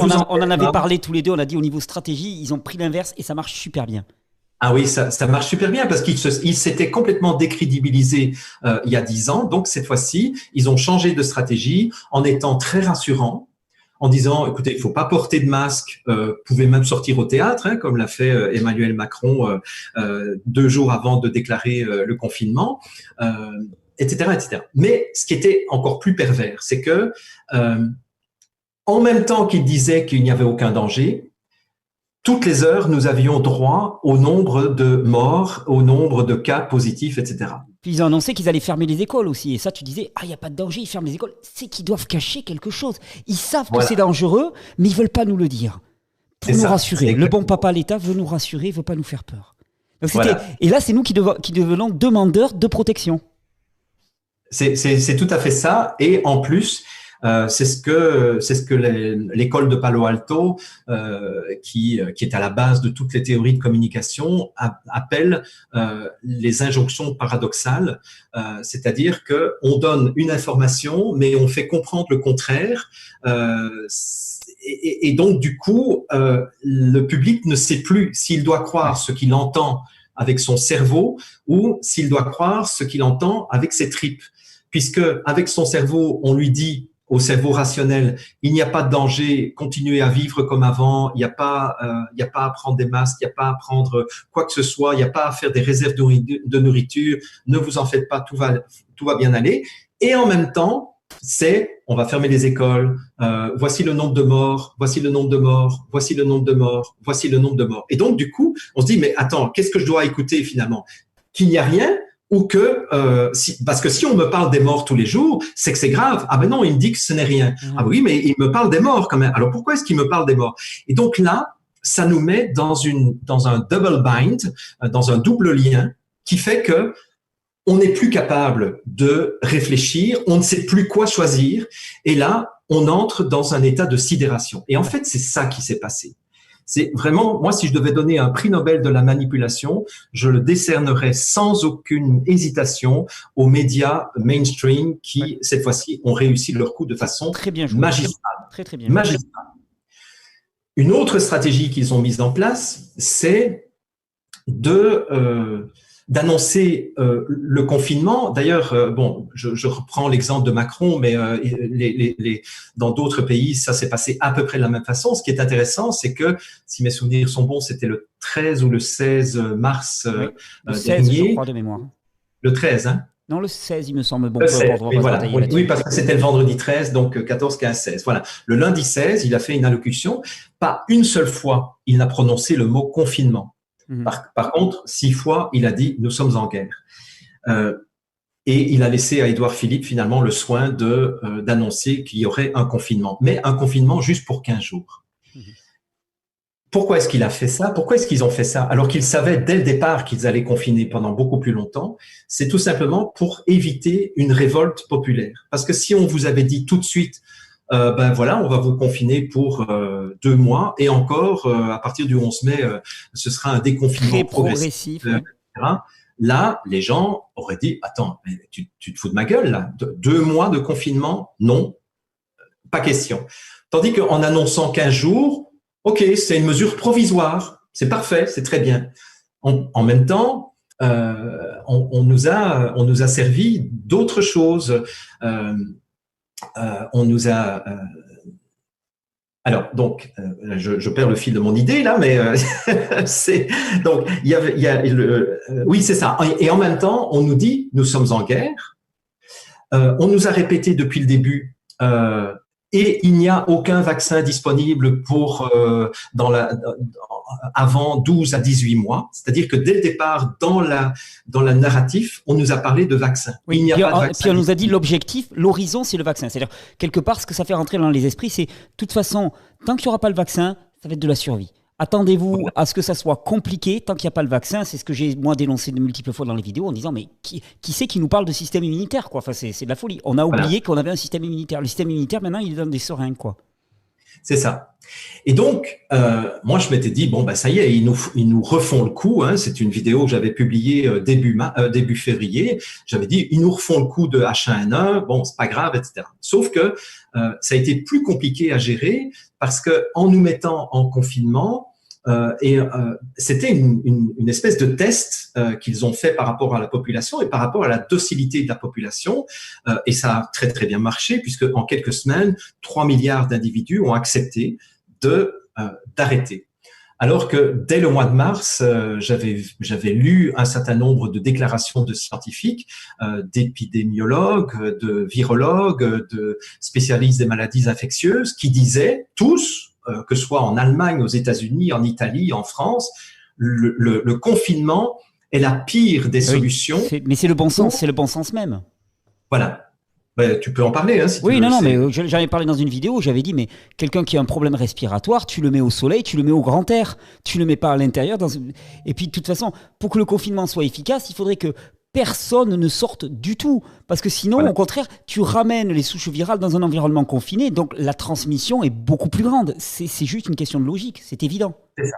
on en avait parlé tous les deux, on a dit au niveau stratégie, ils ont pris l'inverse et ça marche super bien. Ah oui, ça marche super bien parce qu'ils s'étaient complètement décrédibilisés il y a 10 ans. Donc, cette fois-ci, ils ont changé de stratégie en étant très rassurants, en disant, écoutez, il faut pas porter de masque, vous pouvez même sortir au théâtre, hein, comme l'a fait Emmanuel Macron 2 jours avant de déclarer le confinement, etc., etc. Mais ce qui était encore plus pervers, c'est que en même temps qu'il disait qu'il n'y avait aucun danger, toutes les heures, nous avions droit au nombre de morts, au nombre de cas positifs, etc. Puis ils ont annoncé qu'ils allaient fermer les écoles aussi. Et ça, tu disais, il n'y a pas de danger, ils ferment les écoles. C'est qu'ils doivent cacher quelque chose. Ils savent que c'est dangereux, mais ils ne veulent pas nous le dire. Pour nous rassurer. Le bon papa, l'État, veut nous rassurer, il ne veut pas nous faire peur. Donc, et là, c'est nous qui devenons demandeurs de protection. C'est tout à fait ça. Et en plus, c'est ce que l'école de Palo Alto, qui est à la base de toutes les théories de communication, appelle les injonctions paradoxales, c'est-à-dire que on donne une information, mais on fait comprendre le contraire. Et donc, du coup, le public ne sait plus s'il doit croire ce qu'il entend avec son cerveau ou s'il doit croire ce qu'il entend avec ses tripes. Puisque avec son cerveau, on lui dit au cerveau rationnel, il n'y a pas de danger, continuez à vivre comme avant, il n'y a pas à prendre des masques, il n'y a pas à prendre quoi que ce soit, il n'y a pas à faire des réserves de nourriture, ne vous en faites pas, tout va bien aller. Et en même temps, on va fermer les écoles, voici le nombre de morts, voici le nombre de morts, voici le nombre de morts, voici le nombre de morts. Et donc, du coup, on se dit, mais attends, qu'est-ce que je dois écouter finalement? Qu'il n'y a rien? Ou que, parce que si on me parle des morts tous les jours, c'est que c'est grave. Ah ben non, il me dit que ce n'est rien. Ah oui, mais il me parle des morts quand même. Alors pourquoi est-ce qu'il me parle des morts? Et donc là, ça nous met dans un double bind, dans un double lien, qui fait que on n'est plus capable de réfléchir, on ne sait plus quoi choisir. Et là, on entre dans un état de sidération. Et en fait, c'est ça qui s'est passé. C'est vraiment, moi, si je devais donner un prix Nobel de la manipulation, je le décernerais sans aucune hésitation aux médias mainstream qui, cette fois-ci, ont réussi leur coup de façon très bien joué. magistrale. Très bien. Magistrale. Une autre stratégie qu'ils ont mise en place, c'est d'annoncer le confinement. D'ailleurs, bon, je reprends l'exemple de Macron, mais dans d'autres pays, ça s'est passé à peu près de la même façon. Ce qui est intéressant, c'est que, si mes souvenirs sont bons, c'était le 13 ou le 16 mars le 16, dernier. je crois, de mémoire. Le 13, hein? Non, le 16, il me semble bon. Le 16, oui, parce que c'était le vendredi 13, donc 14, 15, 16. Voilà. Le lundi 16, il a fait une allocution. Pas une seule fois, il n'a prononcé le mot confinement. Par contre, 6 fois, il a dit « nous sommes en guerre ». Et il a laissé à Édouard Philippe, finalement, le soin d'annoncer qu'il y aurait un confinement. Mais un confinement juste pour 15 jours. Pourquoi est-ce qu'il a fait ça? Pourquoi est-ce qu'ils ont fait ça? Alors qu'ils savaient dès le départ qu'ils allaient confiner pendant beaucoup plus longtemps. C'est tout simplement pour éviter une révolte populaire. Parce que si on vous avait dit tout de suite ben voilà, on va vous confiner pour 2 mois et encore à partir du 11 mai, ce sera un déconfinement progressif. Là, les gens auraient dit attends, mais tu te fous de ma gueule là, 2 mois de confinement, non, pas question. Tandis qu'en annonçant 15 jours, ok, c'est une mesure provisoire, c'est parfait, c'est très bien. En même temps, on nous a servi d'autres choses. On nous a alors donc je perds le fil de mon idée là, mais c'est donc il y a oui c'est ça. Et en même temps on nous dit nous sommes en guerre. On nous a répété depuis le début et il n'y a aucun vaccin disponible pour avant 12 à 18 mois. C'est-à-dire que dès le départ, dans la narratif, on nous a parlé de vaccin. Oui, il n'y a pas de vaccin. Puis on nous a dit l'objectif, l'horizon, c'est le vaccin. C'est-à-dire, quelque part, ce que ça fait rentrer dans les esprits, c'est, de toute façon, tant qu'il n'y aura pas le vaccin, ça va être de la survie. Attendez-vous à ce que ça soit compliqué tant qu'il n'y a pas le vaccin. C'est ce que j'ai, moi, dénoncé de multiples fois dans les vidéos en disant, mais qui c'est qui nous parle de système immunitaire, quoi? Enfin, c'est de la folie. On a oublié qu'on avait un système immunitaire. Le système immunitaire, maintenant, il est dans des seringues, quoi. C'est ça. Et donc, moi, je m'étais dit, bon, bah, ça y est, ils nous refont le coup. Hein. C'est une vidéo que j'avais publiée début février. J'avais dit, ils nous refont le coup de H1N1. Bon, c'est pas grave, etc. Sauf que ça a été plus compliqué à gérer parce que en nous mettant en confinement, c'était une espèce de test qu'ils ont fait par rapport à la population et par rapport à la docilité de la population. Et ça a très, très bien marché puisque en quelques semaines, 3 milliards d'individus ont accepté d'arrêter. Alors que dès le mois de mars, j'avais lu un certain nombre de déclarations de scientifiques, d'épidémiologues, de virologues, de spécialistes des maladies infectieuses qui disaient tous, que ce soit en Allemagne, aux États-Unis, en Italie, en France, le confinement est la pire des solutions. Mais c'est le bon sens, c'est le bon sens même. Voilà. Tu peux en parler, hein, si oui, tu veux. Non, mais j'en ai parlé dans une vidéo où j'avais dit, mais quelqu'un qui a un problème respiratoire, tu le mets au soleil, tu le mets au grand air, tu le mets pas à l'intérieur. Et puis, de toute façon, pour que le confinement soit efficace, il faudrait que personne ne sorte du tout. Parce que sinon, au contraire, tu ramènes les souches virales dans un environnement confiné, donc la transmission est beaucoup plus grande. C'est juste une question de logique, c'est évident. C'est ça.